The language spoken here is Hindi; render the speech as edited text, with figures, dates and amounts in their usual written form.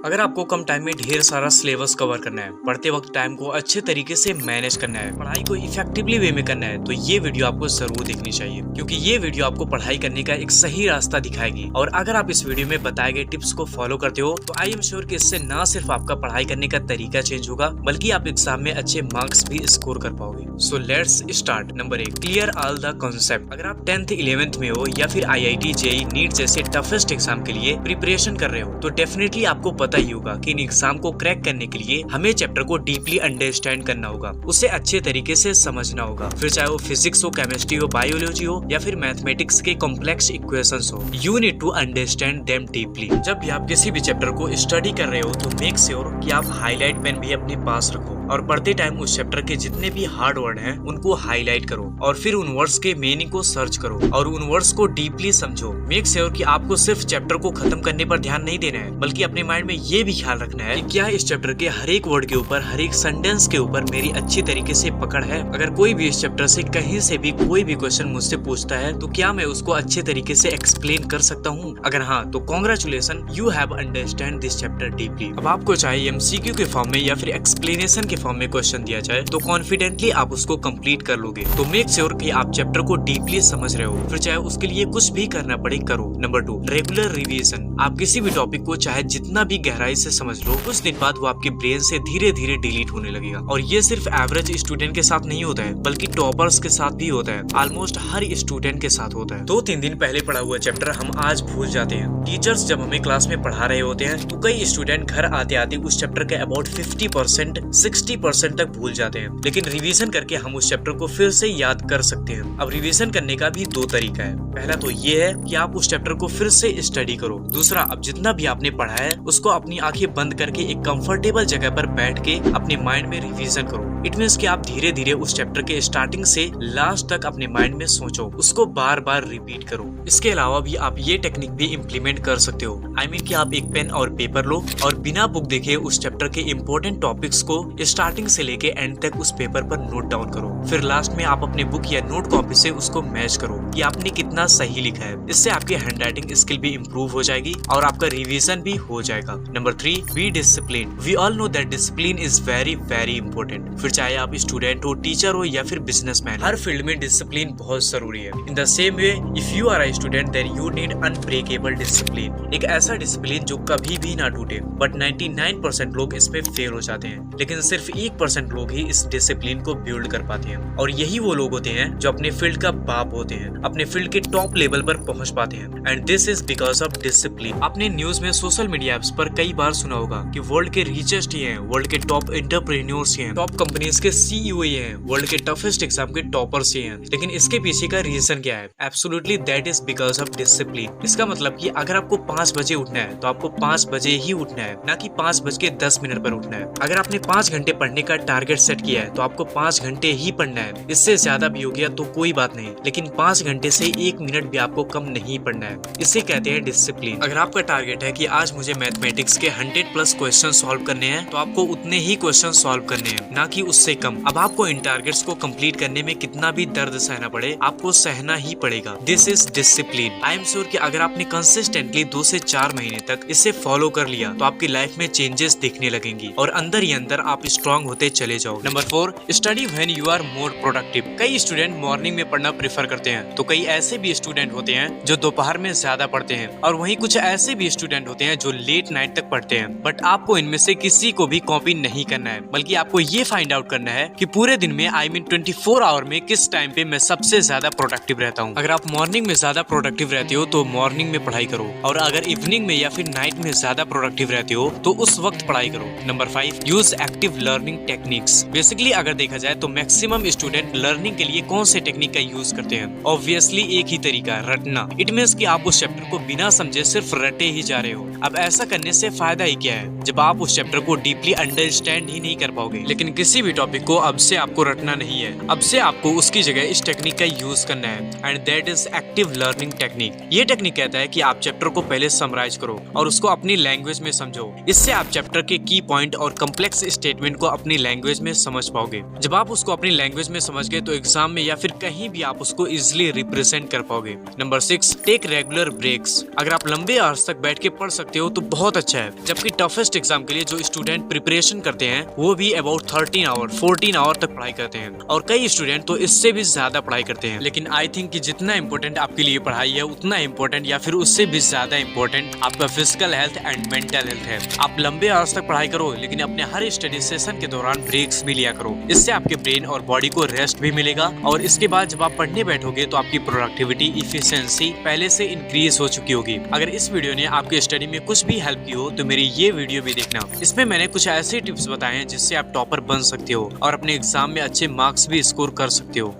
अगर आपको कम टाइम में ढेर सारा सिलेबस कवर करना है, पढ़ते वक्त टाइम को अच्छे तरीके से मैनेज करना है, पढ़ाई को इफेक्टिवली वे में करना है, तो ये वीडियो आपको जरूर देखनी चाहिए, क्योंकि ये वीडियो आपको पढ़ाई करने का एक सही रास्ता दिखाएगी। और अगर आप इस वीडियो में बताए गए टिप्स को फॉलो करते हो तो आई एम श्योर कि इससे न सिर्फ आपका पढ़ाई करने का तरीका चेंज होगा, बल्कि आप एग्जाम में अच्छे मार्क्स भी स्कोर कर पाओगे। So let's start. Number 1, clear all the concept. अगर आप 10th 11th में हो या फिर IIT JEE नीट जैसे टफेस्ट एग्जाम के लिए प्रिपरेशन कर रहे हो, तो डेफिनेटली आपको पता ही होगा कि इन एग्जाम को क्रैक करने के लिए हमें चैप्टर को डीपली अंडरस्टैंड करना होगा, उसे अच्छे तरीके से समझना होगा। फिर चाहे वो फिजिक्स हो, केमिस्ट्री हो, बायोलॉजी हो या फिर मैथमेटिक्स के कॉम्प्लेक्स इक्वेशंस हो, you need to understand them deeply. जब भी आप किसी भी चैप्टर को स्टडी कर रहे हो तो मेक श्योर कि आप हाईलाइट पेन भी अपने पास रखो और पढ़ते टाइम उस चैप्टर के जितने भी हार्ड वर्ड हैं उनको हाईलाइट करो और फिर उन वर्ड्स के मीनिंग को सर्च करो और उन वर्ड्स को डीपली समझो। मेक श्योर कि आपको सिर्फ चैप्टर को खत्म करने पर ध्यान नहीं देना है, बल्कि अपने माइंड में ये भी ख्याल रखना है कि क्या इस चैप्टर के हर एक वर्ड के ऊपर, हर एक सेंटेंस के ऊपर मेरी अच्छी तरीके से पकड़ है। अगर कोई भी इस चैप्टर से कहीं से भी कोई भी क्वेश्चन मुझसे पूछता है तो क्या मैं उसको अच्छे तरीके से एक्सप्लेन कर सकता हूँ? अगर हाँ, तो congratulation, you have understand this chapter deeply. अब आपको चाहे MCQ के फॉर्म में या फिर एक्सप्लेनेशन के फॉर्म में क्वेश्चन दिया जाए तो कॉन्फिडेंटली आप उसको कंप्लीट कर लोगे। तो मेक श्योर कि आप चैप्टर को डीपली समझ रहे हो, फिर चाहे उसके लिए कुछ भी करना पड़े करो। Number 2, regular revision. आप किसी भी टॉपिक को चाहे जितना भी गहराई से समझ लो, कुछ दिन बाद वो आपके ब्रेन से धीरे धीरे डिलीट होने लगेगा। और ये सिर्फ एवरेज स्टूडेंट के साथ नहीं होता है, बल्कि टॉपर्स के साथ भी होता है। ऑलमोस्ट हर स्टूडेंट के साथ होता है। 2-3 दिन पहले पढ़ा हुआ चैप्टर हम आज भूल जाते हैं। टीचर्स जब हमें क्लास में पढ़ा रहे होते हैं तो कई स्टूडेंट घर आते आते उस चैप्टर के अबाउट 50% 60% तक भूल जाते हैं, लेकिन रिवीजन करके हम उस चैप्टर को फिर से याद कर सकते हैं। अब रिवीजन करने का भी 2 तरीका है। पहला तो ये है कि आप उस चैप्टर को फिर से स्टडी करो। दूसरा, अब जितना भी आपने पढ़ा है उसको अपनी आंखें बंद करके एक कंफर्टेबल जगह पर बैठ के अपने माइंड में रिवीजन करो। इट मीन्स कि आप धीरे धीरे उस चैप्टर के स्टार्टिंग से लास्ट तक अपने माइंड में सोचो, उसको बार बार रिपीट करो। इसके अलावा भी आप ये टेक्निक भी इम्प्लीमेंट कर सकते हो। I mean कि आप एक पेन और पेपर लो और बिना बुक देखे उस चैप्टर के इम्पोर्टेंट टॉपिक्स को स्टार्टिंग से लेके एंड तक उस पेपर पर नोट डाउन करो। फिर लास्ट में आप अपने बुक या नोट कॉपी से उसको मैच करो कि आपने कितना सही लिखा है। इससे आपकी हैंडराइटिंग स्किल भी इम्प्रूव हो जाएगी और आपका रिवीजन भी हो जाएगा। Number 3, be discipline. We all know that discipline is very very important. फिर चाहे आप स्टूडेंट हो, टीचर हो या फिर बिजनेसमैन, हर फील्ड में डिसिप्लिन बहुत जरूरी है। In the same way, if you are a student then you need unbreakable discipline. एक ऐसा डिसिप्लिन जो कभी भी ना टूटे। बट 99% लोग इसमें फेल हो जाते हैं, लेकिन सिर्फ 1% लोग ही इस डिसिप्लिन को बिल्ड कर पाते हैं। और यही वो लोग होते हैं जो अपने फील्ड का बाप होते हैं, अपने फील्ड के टॉप लेवल पर पहुंच पाते हैं। And this is because of discipline. आपने न्यूज में, सोशल मीडिया एप्स पर कई बार सुना होगा कि वर्ल्ड के रिचेस्ट ये हैं, वर्ल्ड के टॉप एंटरप्रेन्योर्स ये हैं, टॉप कंपनीज के CEO ये हैं, वर्ल्ड के टफेस्ट एग्जाम के टॉपर्स ये हैं। लेकिन इसके पीछे का रीजन क्या है? Absolutely that is because of discipline. इसका मतलब कि अगर आपको 5 बजे उठना है तो आपको 5 बजे ही उठना है, ना कि 5:10 पर उठना है। अगर आपने 5 घंटे पढ़ने का टारगेट सेट किया है तो आपको 5 घंटे ही पढ़ना है। इससे ज्यादा भी हो गया तो कोई बात नहीं, लेकिन 5 घंटे से 1 मिनट भी आपको कम नहीं पढ़ना है। इसे कहते हैं डिसिप्लिन। अगर आपका टारगेट है कि आज मुझे मैथमेटिक्स के 100+ क्वेश्चन सॉल्व करने हैं तो आपको उतने ही क्वेश्चन सॉल्व करने हैं, ना कि उससे कम। अब आपको इन टारगेट्स को कंप्लीट करने में कितना भी दर्द सहना पड़े, आपको सहना ही पड़ेगा। This is discipline. I am sure कि अगर आपने कंसिस्टेंटली 2 से 4 महीने तक इसे फॉलो कर लिया तो आपकी लाइफ में चेंजेस दिखने लगेंगी और अंदर ही अंदर आप स्ट्रॉन्ग होते चले जाओ। Number 4, study when you are more productive. कई स्टूडेंट मॉर्निंग में पढ़ना प्रेफर करते हैं, तो कई ऐसे भी स्टूडेंट होते हैं जो दोपहर में ज्यादा पढ़ते हैं, और वहीं कुछ ऐसे भी स्टूडेंट होते हैं जो लेट नाइट तक पढ़ते हैं। बट आपको इनमें से किसी को भी कॉपी नहीं करना है, बल्कि आपको ये फाइंड आउट करना है कि पूरे दिन में, I mean 24 आवर में किस टाइम पे मैं सबसे ज्यादा प्रोडक्टिव रहता हूँ। अगर आप मॉर्निंग में ज्यादा प्रोडक्टिव रहते हो तो मॉर्निंग में पढ़ाई करो, और अगर इवनिंग में या फिर नाइट में ज्यादा प्रोडक्टिव रहते हो तो उस वक्त पढ़ाई करो। Number 5, use active learning techniques. Basically अगर देखा जाए तो मैक्सिमम स्टूडेंट लर्निंग के लिए कौन से टेक्निक का यूज करते हैं? ऑब्वियसली एक ही तरीका, रटना। इट मीन्स कि आप उस चैप्टर को बिना समझे सिर्फ रटे ही जा रहे हो। अब ऐसा करने से फायदा ही क्या है जब आप उस चैप्टर को डीपली अंडरस्टैंड ही नहीं कर पाओगे। लेकिन किसी भी टॉपिक को अब से आपको रटना नहीं है, अब से आपको उसकी जगह इस टेक्निक का यूज करना है, and that is active learning technique. ये टेक्निक कहता है कि आप चैप्टर को पहले समराइज करो और उसको अपनी लैंग्वेज में समझो। इससे आप चैप्टर के की पॉइंट और कम्प्लेक्स स्टेटमेंट को अपनी लैंग्वेज में समझ पाओगे। जब आप उसको अपनी लैंग्वेज में समझ गए तो एग्जाम में या फिर कहीं भी आप उसको इजिली रिप्रेजेंट कर पाओगे। Number 6, take regular breaks. अगर आप लंबे आवर्स तक बैठ के पढ़ सकते हो तो बहुत अच्छा है, जबकि टफेस्ट एग्जाम के लिए जो स्टूडेंट प्रिपरेशन करते हैं वो भी अबाउट 13 आवर 14 आवर तक पढ़ाई करते हैं, और कई स्टूडेंट तो इससे भी ज्यादा पढ़ाई करते हैं। लेकिन आई थिंक कि जितना इंपॉर्टेंट आपके लिए पढ़ाई है उतना इंपॉर्टेंट या फिर उससे भी ज्यादा इंपॉर्टेंट आपका physical health and mental health है। आप लंबे आवर्स तक पढ़ाई करो, लेकिन अपने हर स्टडी सेशन के दौरान ब्रेक्स भी लिया करो। इससे आपके ब्रेन और बॉडी को रेस्ट भी मिलेगा, और इसके बाद जब आप पढ़ने बैठोगे तो आपकी प्रोडक्टिविटी इफिशिएंसी पहले से इंक्रीज हो चुकी होगी। अगर इस वीडियो ने आपके स्टडी में कुछ भी हेल्प की हो तो मेरी ये वीडियो भी देखना। इसमें मैंने कुछ ऐसे टिप्स बताए हैं जिससे आप टॉपर बन सकते हो और अपने एग्जाम में अच्छे मार्क्स भी स्कोर कर सकते हो।